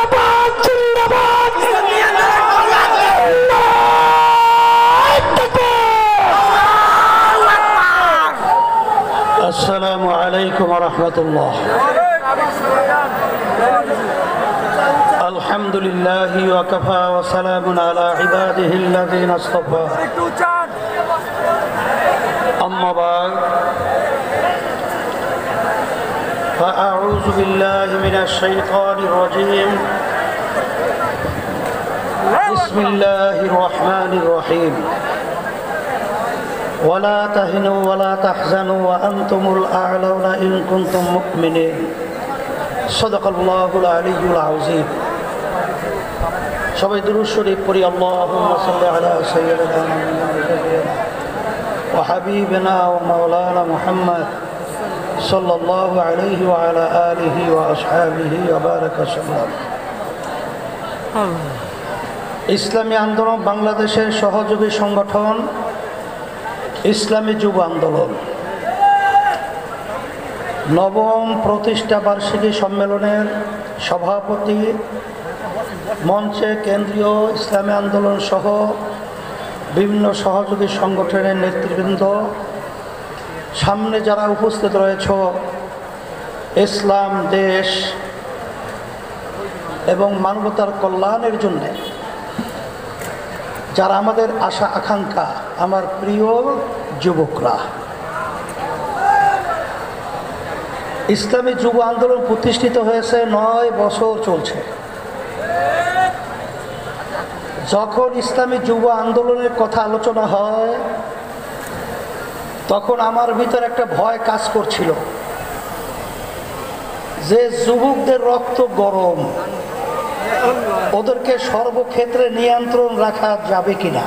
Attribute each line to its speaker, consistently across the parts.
Speaker 1: জিন্দাবাদ জিন্দাবাদ আসসালামু আলাইকুম ওয়া রাহমাতুল্লাহ আলহামদুলিল্লাহি ওয়া কাফা ওয়া সালামুন আলা ইবাদিহিল্লাযীনা ইসতাফা আম্মা বা'দ فأعوذ بالله من الشيطان الرجيم بسم الله الرحمن الرحيم ولا تهنوا ولا تحزنوا وأنتم الأعلون إن كنتم مؤمنين صدق الله العلي العظيم সবাই দুরূদ শরীফ পড়ি আল্লাহুম্মা সাল্লি আলা সাইয়্যিদিনা ওয়া হাবিবিনা ওয়া মাওলানা মুহাম্মদ সাল্লাল্লাহু আলাইহি ওয়া আলা আলিহি ওয়া আসহাবিহি ওয়া বারাকা সাল্লাম। ইসলামী আন্দোলন বাংলাদেশের সহযোগী সংগঠন ইসলামী যুব আন্দোলন নবম প্রতিষ্ঠা বার্ষিকী সম্মেলনের সভাপতি, মঞ্চে কেন্দ্রীয় ইসলামী আন্দোলন সহ বিভিন্ন সহযোগী সংগঠনের নেতৃবৃন্দ, সামনে যারা উপস্থিত রয়েছ, ইসলাম দেশ এবং মানবতার কল্যাণের জন্য যারা আমাদের আশা আকাঙ্ক্ষা, আমার প্রিয় যুবকরা, ইসলামী যুব আন্দোলন প্রতিষ্ঠিত হয়েছে 9 বছর চলছে। যখন ইসলামী যুব আন্দোলনের কথা আলোচনা হয় তখন আমার ভিতর একটা ভয় কাজ করছিল যে যুবকদের রক্ত গরম, ওদেরকে সর্বক্ষেত্রে নিয়ন্ত্রণ রাখা যাবে কিনা।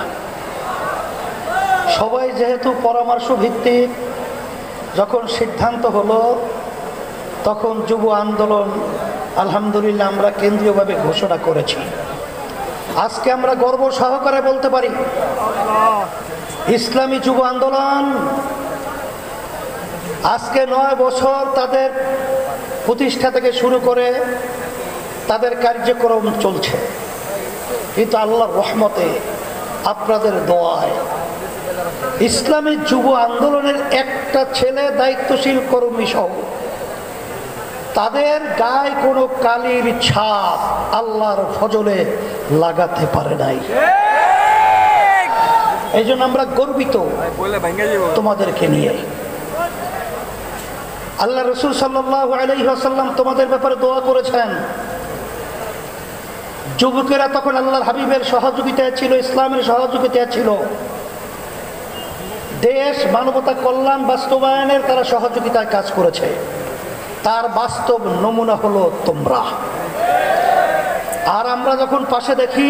Speaker 1: সবাই যেহেতু পরামর্শ ভিত্তিক যখন সিদ্ধান্ত হলো, তখন যুব আন্দোলন আলহামদুলিল্লাহ আমরা কেন্দ্রীয়ভাবে ঘোষণা করেছি। আজকে আমরা গর্ব সহকারে বলতে পারি ইসলামী যুব আন্দোলন আজকে 9 বছর তাদের প্রতিষ্ঠা থেকে শুরু করে তাদের কার্যক্রম চলছে, কিন্তু আল্লাহর রহমতে, আপনাদের দোয়ায় ইসলামী যুব আন্দোলনের একটা ছেলে দায়িত্বশীল কর্মী সহ তাদের গায়ে কোনো কালির ছাপ আল্লাহর ফজলে লাগাতে পারে নাই। এই জন্য আমরা গর্বিত তোমাদেরকে নিয়ে। আল্লাহ রাসূল সাল্লাল্লাহু আলাইহি ওয়াসাল্লাম তোমাদের ব্যাপারে দোয়া করেছেন। যুবকেরা তখন আল্লাহর হাবিবের সহযোগিতায় ছিল, ইসলামের সহযোগিতায় ছিল, দেশ মানবতা কল্যাণ বাস্তবায়নের তারা সহযোগিতায় কাজ করেছে। তার বাস্তব নমুনা হলো তোমরা। আর আমরা যখন পাশে দেখি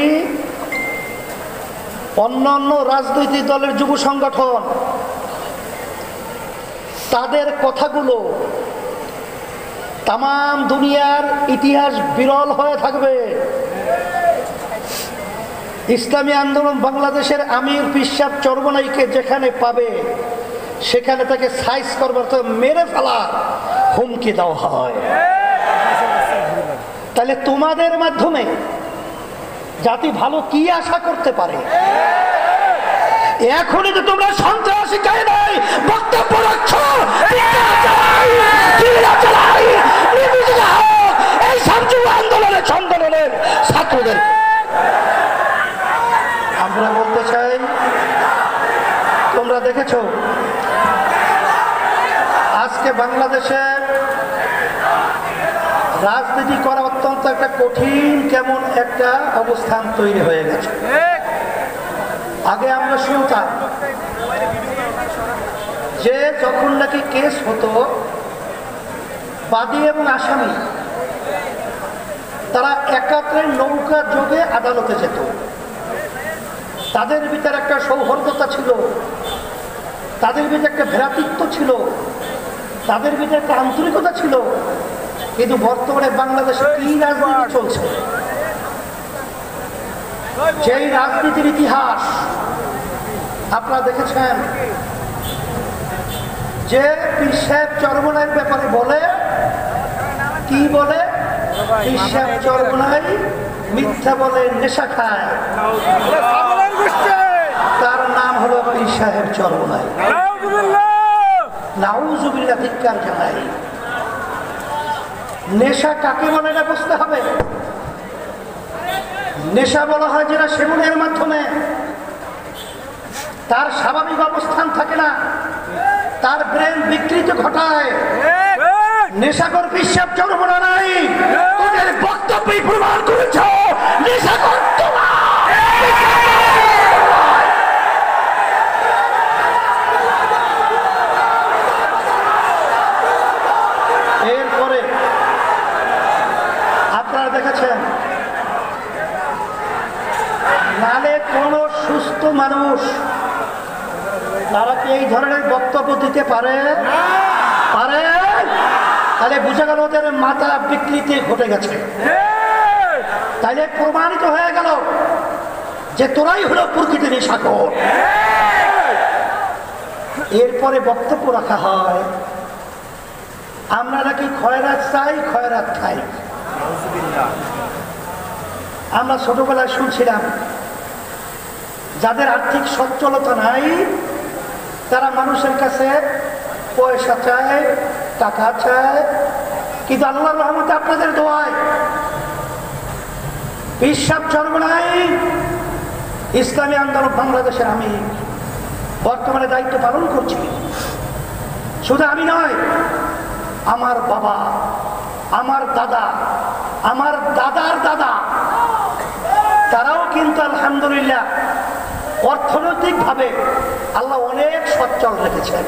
Speaker 1: অন্যান্য রাজনৈতিক দলের যুব সংগঠন, তাদের কথাগুলো তামাম দুনিয়ার ইতিহাস বিরল হয়ে থাকবে। ইসলামী আন্দোলন বাংলাদেশের আমির পিসাব চরমনাইকে যেখানে পাবে সেখানে তাকে সাইজ করবার তো মেরে ফেলার হুমকি দেওয়া হয়। তাহলে তোমাদের মাধ্যমে জাতি ভালো কি আশা করতে পারে? এখনই তো তোমরা সন্ত্রাসী কায়দায় বক্তব্য রাখছ, এই যুব আন্দোলনের ছাত্রদের আমরা বলতে চাই, তোমরা দেখেছো আজকে বাংলাদেশে রাজনীতি করা অত্যন্ত একটা কঠিন কেমন একটা অবস্থান তৈরি হয়ে গেছে। আগে আমরা শুনতাম যে যখন নাকি কেস হতো, বাদী এবং আসামি তারা একাত্রে নৌকা যোগে আদালতে যেত। তাদের ভিতরে একটা সৌহার্দ্যতা ছিল, তাদের ভিতরে একটা ভ্রাতৃত্ব ছিল, তাদের ভিতরে একটা আন্তরিকতা ছিল। কিন্তু বর্তমানে বাংলাদেশে কি রাজনীতি চলছে, যেই রাজনীতির ইতিহাস আপনারা দেখেছেন, যে পীর সাহেব চরমনাইয়ের ব্যাপারে বলে কি বলে হিসাব চরমনাই, মিথ্যা বলে, নেশা খায়, তার নাম হলো পীর সাহেব চরমনাই। নাউজুবিল্লাহ, ধিক্কার জানাই। নেশা কাকে বলে না বুঝতে হবে। নেশা বলা হয় যেটা সেবনের মাধ্যমে তার স্বাভাবিক অবস্থান থাকে না, তার ব্রেন বিকৃত ঘটায়। নেশাকর বিশ্বাস চরমনা নাই, ওদের বক্তব্যই প্রমাণ করেছ নেশাকর তোমার। এরপরে আপনারা দেখেছেন, নালে কোন সুস্থ মানুষ তারা কি এই ধরনের বক্তব্য দিতে পারে? পারে? তাহলে বুঝা গেল ওদের মাথা বিকৃতি ঘটে গেছে। তাইলে প্রমাণিত হয়ে গেল যে তোরাই হলো প্রকৃত নেশাখোর। এরপরে বক্তব্য রাখা হয় আমরা নাকি খয়রাত চাই, খয়রাত খাই। আমরা ছোটবেলায় শুনছিলাম যাদের আর্থিক সচ্ছলতা নাই তারা মানুষের কাছে পয়সা চায়, টাকা চায়, কিন্তু আল্লাহর রহমতে আপনাদের দোয়ায় বিশ্বাস চরমনাই ইসলামী আন্দোলন বাংলাদেশের আমি বর্তমানে দায়িত্ব পালন করছি। শুধু আমি নয়, আমার বাবা, আমার দাদা, আমার দাদার দাদা, তারাও কিন্তু আলহামদুলিল্লাহ অর্থনৈতিক ভাবে আল্লাহ অনেক সচ্ছল রেখেছেন।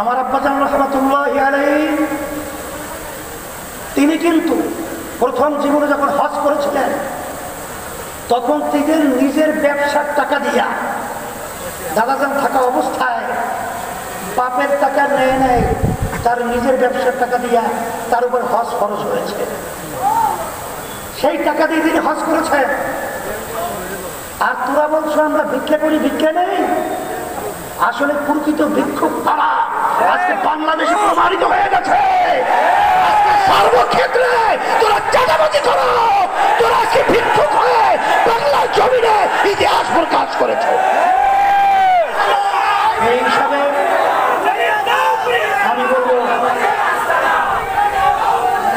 Speaker 1: আমার আব্বাজান রাহমাতুল্লাহি আলাইহি তিনি কিন্তু প্রথম জীবনে যখন হজ করেছিলেন তখন তিনি নিজের ব্যবসার টাকা দিয়া দাদাজান থাকা অবস্থায় বাপের টাকা নেয় নেয়, তার নিজের ব্যবসার টাকা দিয়া তার উপর হজ খরচ হয়েছে। সেই টাকা দিয়ে তিনি হজ করেছেন। আর তোরা বলছো আমরা ভিক্ষা করি, ভিক্ষা নেই। আসলে প্রকৃত ভিক্ষুক তারা আজকে বাংলাদেশে প্রমাণিত হয়ে গেছে। আজকে সর্বক্ষেত্রে তোরা চাঁদাবাজি করো, তোরা আজকে ভিক্ষুক হয়ে বাংলার জমিনে ইতিহাস প্রকাশ করেছে। এই হিসাবে আমি বলবো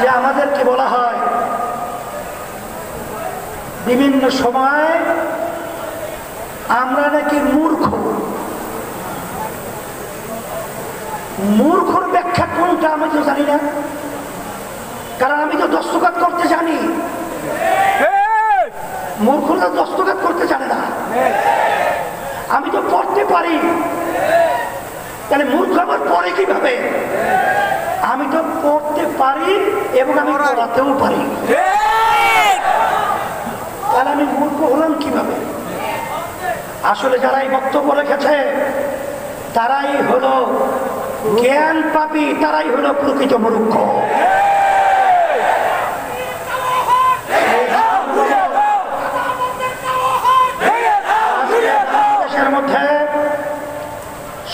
Speaker 1: যে আমাদেরকে বলা হয় বিভিন্ন সময় আমরা নাকি মূর্খ। মূর্খর ব্যাখ্যা কোনটা আমি তো জানি না, কারণ আমি তো দস্তখত করতে জানি। মূর্খরা দস্তখত করতে জানে না, আমি তো পড়তে পারি। তাহলে মূর্খ আমার পড়ে কিভাবে? আমি তো পড়তে পারি এবং আমি পড়াতেও পারি, তাহলে আমি মূর্খ হলাম কিভাবে? আসলে যারা এই বক্তব্য রেখেছে তারাই হলো জ্ঞান পাপী, তারাই হলো প্রকৃত মূর্খ। দেশের মধ্যে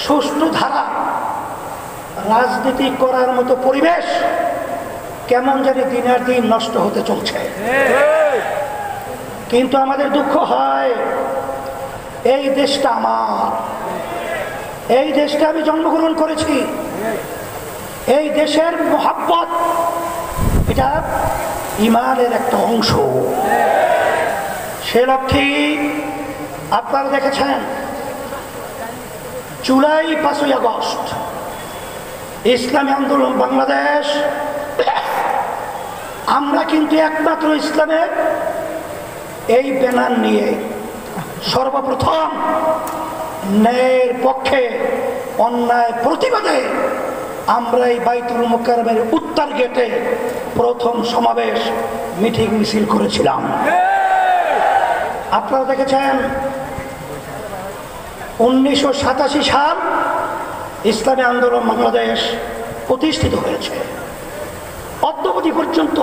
Speaker 1: সুষ্ঠু ধারা রাজনীতি করার মতো পরিবেশ কেমন জানি দিনের দিন নষ্ট হতে চলছে। কিন্তু আমাদের দুঃখ হয় এই দেশটা আমার, এই দেশটা আমি জন্মগ্রহণ করেছি, এই দেশের মহব্বত এটা ইমানের একটা অংশ। সে লক্ষ্যে আপনারা দেখেছেন জুলাই 5ই আগস্ট ইসলামী আন্দোলন বাংলাদেশ, আমরা কিন্তু একমাত্র ইসলামের এই ব্যানার নিয়ে সর্বপ্রথম ন্যায়ের পক্ষে অন্যায় প্রতিবাদে আমরা এই বাইতুল মুকাররমের উত্তর গেটে প্রথম সমাবেশ মিটিং মিছিল করেছিলাম। আপনারা দেখেছেন 1987 সাল ইসলামী আন্দোলন বাংলাদেশ প্রতিষ্ঠিত হয়েছে। অদ্যাবধি পর্যন্ত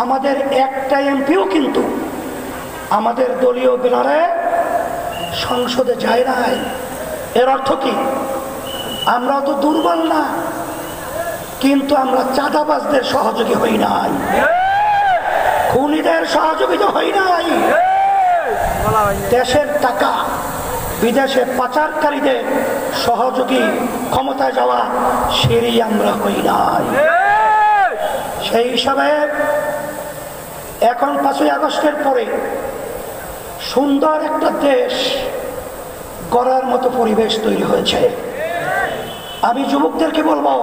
Speaker 1: আমাদের একটা এমপিও কিন্তু আমাদের দলীয় ব্যানারে সংসদে যায় নাই। এর অর্থ কি? আমরা তো দুর্বল না, কিন্তু আমরা চাঁদাবাজদের সহযোগী হই নাই, খুনিদের সহযোগিতা হই নাই, দেশের টাকা বিদেশে পাচারকারীদের সহযোগী ক্ষমতায় যাওয়া সেরি আমরা হই নাই। সেই হিসাবে এখন 5ই আগস্টের পরে সুন্দর একটা দেশ গড়ার মতো পরিবেশ তৈরি হয়েছে। আমি যুবকদেরকে বলবো,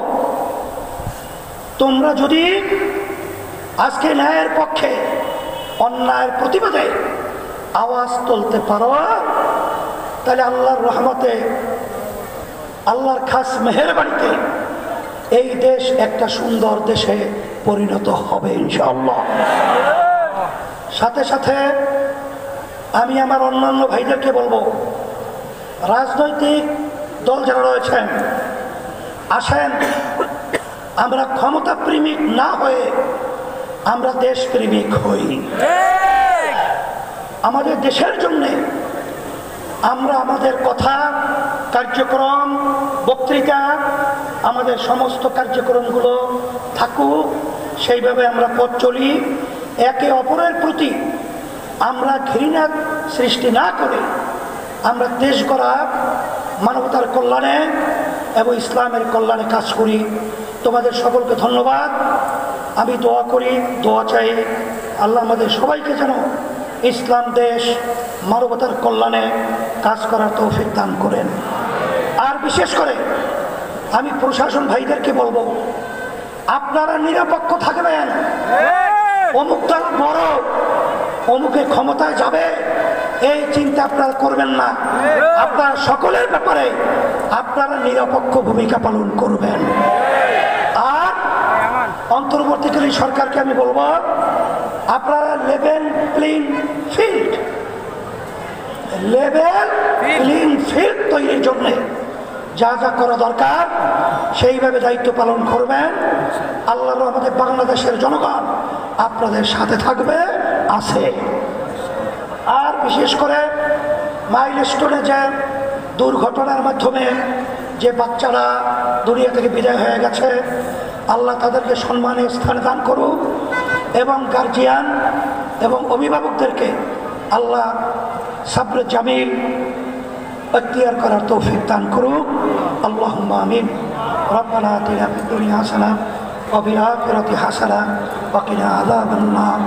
Speaker 1: তোমরা যদি আজকে ন্যায়ের পক্ষে অন্যায়ের প্রতিবাদে আওয়াজ তুলতে পারো, তাহলে আল্লাহর রহমতে, আল্লাহর খাস মেহেরবানিতে এই দেশ একটা সুন্দর দেশে পরিণত হবে ইনশাআল্লাহ। সাথে সাথে আমি আমার অন্যান্য ভাইদেরকে বলবো, রাজনৈতিক দল যারা রয়েছেন, আসেন আমরা ক্ষমতা প্রেমিক না হয়ে আমরা দেশ প্রেমিক হই। আমাদের দেশের জন্যে আমরা আমাদের কথা, কার্যক্রম, বক্তৃতা, আমাদের সমস্ত কার্যক্রমগুলো থাকুক সেইভাবে আমরা পথ চলি। একে অপরের প্রতি আমরা ঘৃণা সৃষ্টি না করে আমরা দেশ গড়া, মানবতার কল্যাণে এবং ইসলামের কল্যাণে কাজ করি। তোমাদের সকলকে ধন্যবাদ। আমি দোয়া করি, দোয়া চাই, আল্লাহ আমাদের সবাইকে যেন ইসলাম দেশ, মানবতার কল্যাণে কাজ করার তৌফিক দান করেন। আর বিশেষ করে আমি প্রশাসন ভাইদেরকে বলবো, আপনারা নিরপেক্ষ থাকবেন। অমুক দল বড়, অমুকে ক্ষমতায় যাবে, এই চিন্তা আপনারা করবেন না। আপনারা সকলের ব্যাপারে আপনারা নিরপেক্ষ ভূমিকা পালন করবেন। আর অন্তর্বর্তীকালীন সরকারকে আমি বলবো, আপনারা লেভেল প্লেইং ফিল্ড তৈরির জন্য যা যা করা দরকার সেইভাবে দায়িত্ব পালন করবেন। আল্লাহর রহমতে বাংলাদেশের জনগণ আপনাদের সাথে থাকবে, আছে। আর বিশেষ করে মাইলস্টোনে যে দুর্ঘটনার মাধ্যমে যে বাচ্চারা দুনিয়া থেকে বিদায় হয়ে গেছে, আল্লাহ তাদেরকে সম্মানের স্থান দান করুক এবং গার্জিয়ান এবং অভিভাবকদেরকে আল্লাহ সাবরে জামিল اختیار করার তৌফিক দান করুক। আল্লাহুম্মা আমিন। রব্বানা আতিনা ফিদ দুনিয়া হাসানাহ ওয়া ফিল আখিরাতি হাসানাহ ওয়া কিনা আযাবান নার।